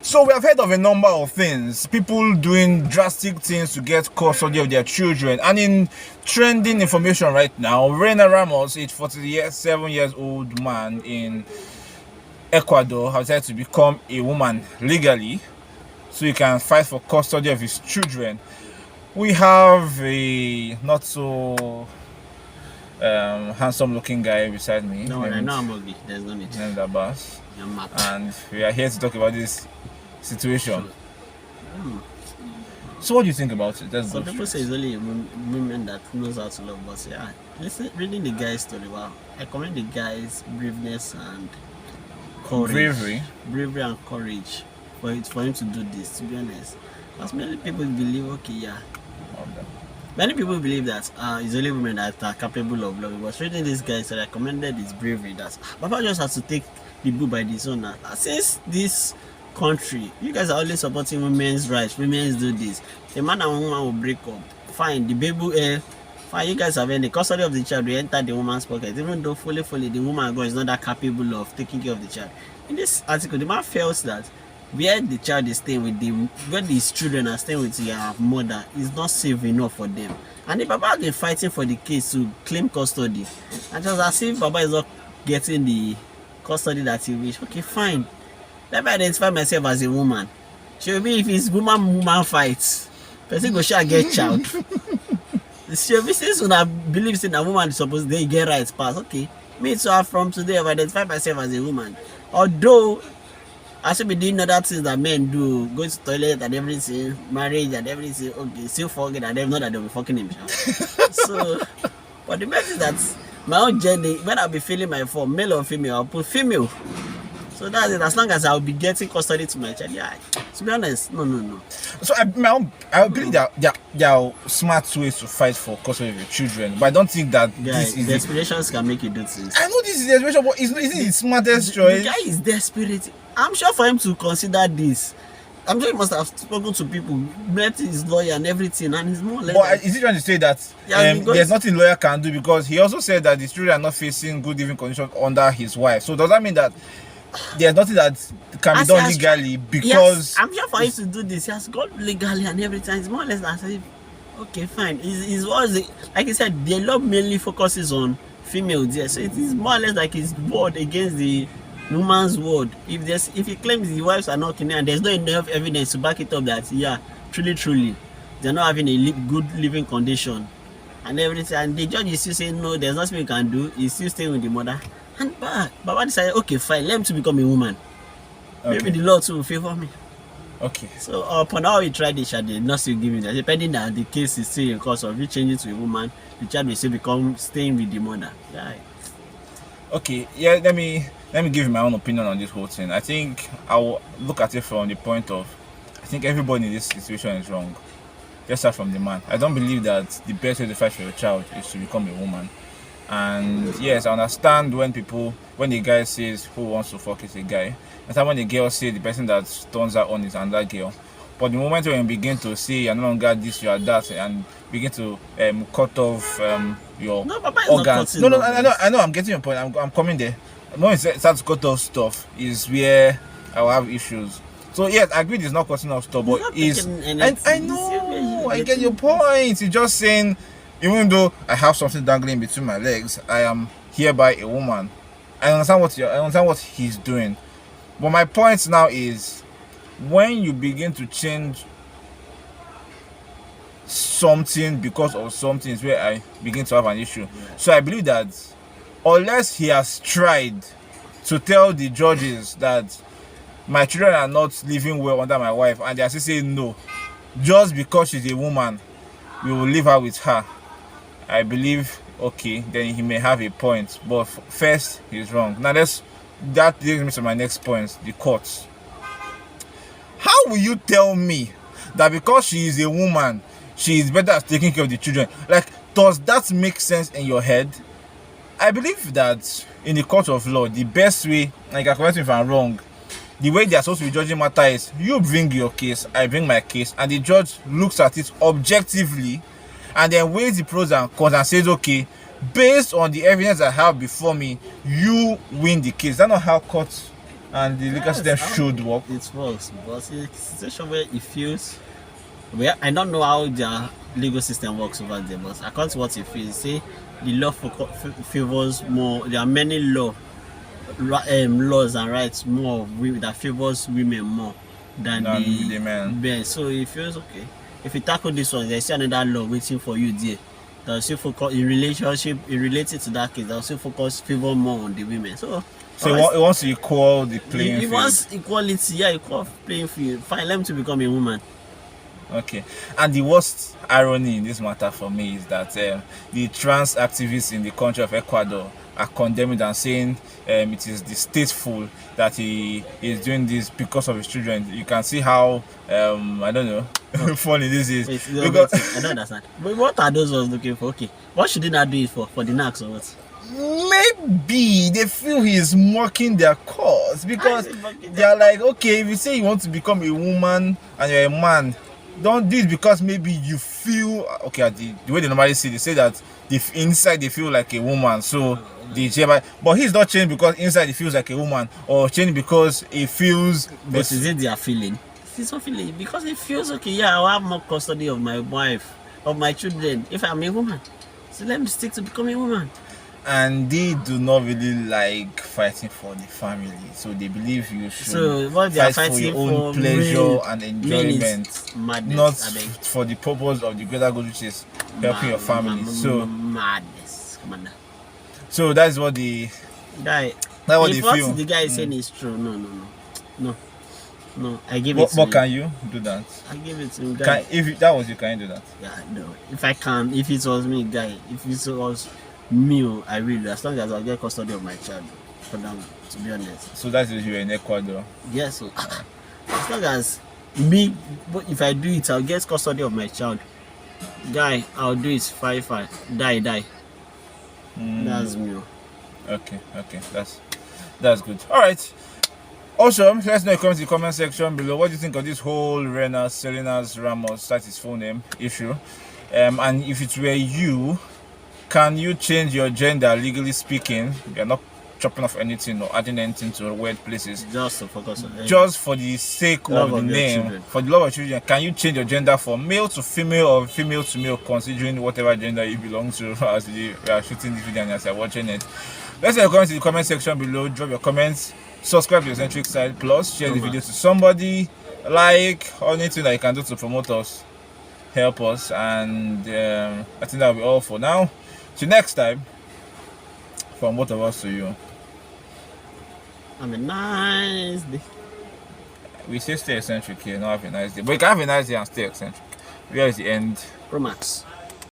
So we have heard of a number of things, people doing drastic things to get custody of their children. And in trending information right now, Ramos, a 47 years old man in Ecuador, has decided to become a woman legally so he can fight for custody of his children. We have a not so handsome looking guy beside me. No, I know I'm ugly. There's no need. Named Abbas. I'm mad. And we are here to talk about this situation. So what do you think about it? Some people say it's only women that knows how to love, but yeah, listen, reading the guy's story, wow, I commend the guy's braveness and courage. Bravery and courage for him to do this, to be honest. As many people believe, okay, yeah. Many people believe that it's only women that are capable of loving, but reading this guy said I commended his bravery that Papa just has to take the bull by the owner. Since this country, you guys are always supporting women's rights, women's do this. A man and woman will break up. Fine, the baby fine, you guys have any custody of the child, we enter the woman's pocket, even though fully the woman is not that capable of taking care of the child. In this article, the man feels that where the child is staying with them, where these children are staying with their mother, is not safe enough for them. And the Papa has been fighting for the case to claim custody. And just as if Papa is not getting the custody that he wish. Okay, fine. Let me identify myself as a woman. Should be if it's woman fights, person go shall get child. Should be since when I believe in a woman is supposed they get rights pass. Okay, me too. From today, I identify myself as a woman. Although I should be doing other things that men do, go to toilet and everything, marriage and everything. Okay, still forget that they know that they'll be fucking him. So, but the best is that my own journey, when I'll be feeling my form, male or female, I'll put female. So that's it. As long as I'll be getting custody to my child, yeah. To be honest, no. So I believe that there are smart ways to fight for custody of your children, but I don't think that this is desperations can make you do things. I know this is desperation, but isn't it the smartest choice? The guy is desperate. I'm sure for him to consider this, I'm sure he must have spoken to people, met his lawyer and everything, and he's more like. But is he trying to say that there's nothing lawyer can do, because he also said that the children are not facing good living conditions under his wife? So does that mean that there's nothing that can be done legally? Because yes, I'm sure for him to do this, he has got legally and everything. It's more or less as if, okay, fine. Like he said, the law mainly focuses on female there, so it is more or less like his word against the woman's word. If he claims the wives are not killing and there's not enough evidence to back it up that yeah, truly they're not having a good living condition and everything, and the judge is still saying no, there's nothing we can do, he's still staying with the mother. And Baba decided, okay, fine, let him to become a woman. Okay. Maybe the law too will favor me. Okay. So upon how he tried it, they not still giving that. Depending that the case is still in course of it changing to a woman, the child will still become staying with the mother. Yeah. Okay, yeah, let me give you my own opinion on this whole thing. I think I will look at it from the point of, I think everybody in this situation is wrong. Let's start from the man. I don't believe that the best way to fight for your child is to become a woman. And yes, I understand when the guy says who wants to fuck is a guy. And when the girl says the person that turns her on is another girl. But the moment when you begin to say you're no longer this, you are that, and begin to cut off your organs. No, I know, I'm getting your point. I'm coming there. When you start to cut off stuff is where I will have issues. So yes, I agree it's not cutting off stuff, but I know, I get your point. You're just saying, even though I have something dangling between my legs, I am hereby a woman. I understand what he's doing. But my point now is, when you begin to change something because of something is where I begin to have an issue. So I believe that unless he has tried to tell the judges that my children are not living well under my wife and they are still saying no, just because she's a woman, we will leave her with her, I believe, okay, then he may have a point. But first, he's wrong. Now that brings me to my next point, the courts. How will you tell me that because she is a woman, she is better at taking care of the children? Like, does that make sense in your head? I believe that in the court of law, the best way, and you can correct me if I'm wrong, the way they are supposed to be judging matter is, you bring your case, I bring my case, and the judge looks at it objectively and then weighs the pros and cons and says, okay, based on the evidence I have before me, you win the case. That's not how courts and the legal system should work. It works, but it's a situation where it feels. Well, I don't know how their legal system works over there, but according to what it feels, say the law favors more. There are many laws and rights more that favors women more than the men. So it feels okay. If you tackle this one, there's another law waiting for you there. That will still focus in relationship, related to that case, that will still focus favor more on the women. So it wants to equal the playing field. It wants equality, yeah, equal playing field. Fine, let me to become a woman. Okay, and the worst irony in this matter for me is that the trans activists in the country of Ecuador are condemning and saying it is distasteful that he is doing this because of his children. You can see how I don't know funny this is. Because I don't understand. But what are those ones looking for? Okay, what should they not do it for the knacks or what? Maybe they feel he's mocking their cause because they are like, okay, if you say you want to become a woman and you're a man, don't do it because maybe you feel okay. The way they normally say, they say that inside they feel like a woman, so they change. But he's not changed because inside he feels like a woman, or changed because he feels. But is it their feeling? It's not feeling because it feels okay. Yeah, I'll have more custody of my wife, of my children if I'm a woman. So let me stick to becoming a woman. And they do not really like fighting for the family, so they believe you should fight for your own pleasure and enjoyment, not for the purpose of the greater good, which is helping your family. Madness. Come on. So that's what the guy. That's what they feel. The guy is saying is true. No. I give it. But can you do that? I give it to him, guy. If that was you, can you do that? Yeah, no. If I can, if it was me, guy. If it was me, I will, as long as I get custody of my child, for them, to be honest. So that's if you're in Ecuador? Yes, so, as long as me, but if I do it, I'll get custody of my child. Guy, I'll do it, five, die. That's me. Okay, that's good. Alright. Also, let us know in the comment section below what do you think of this whole Rena, Salinas, Ramos, that's his full name, issue. And if it were you, can you change your gender legally speaking? You're not chopping off anything or adding anything to weird places. Just to focus on just for the sake of the name, for the love of children. Can you change your gender from male to female or female to male, considering whatever gender you belong to as we are shooting this video and as you're watching it? Let's know comments in the comment section below. Drop your comments. Subscribe to the Eccentric Side. Plus, share the video to somebody. Like, or anything that you can do to promote us. Help us. And I think that'll be all for now. Till next time, from both of us to you. Have a nice day. We say stay eccentric here, not have a nice day. But you can have a nice day and stay eccentric. Where is the end? Ramos.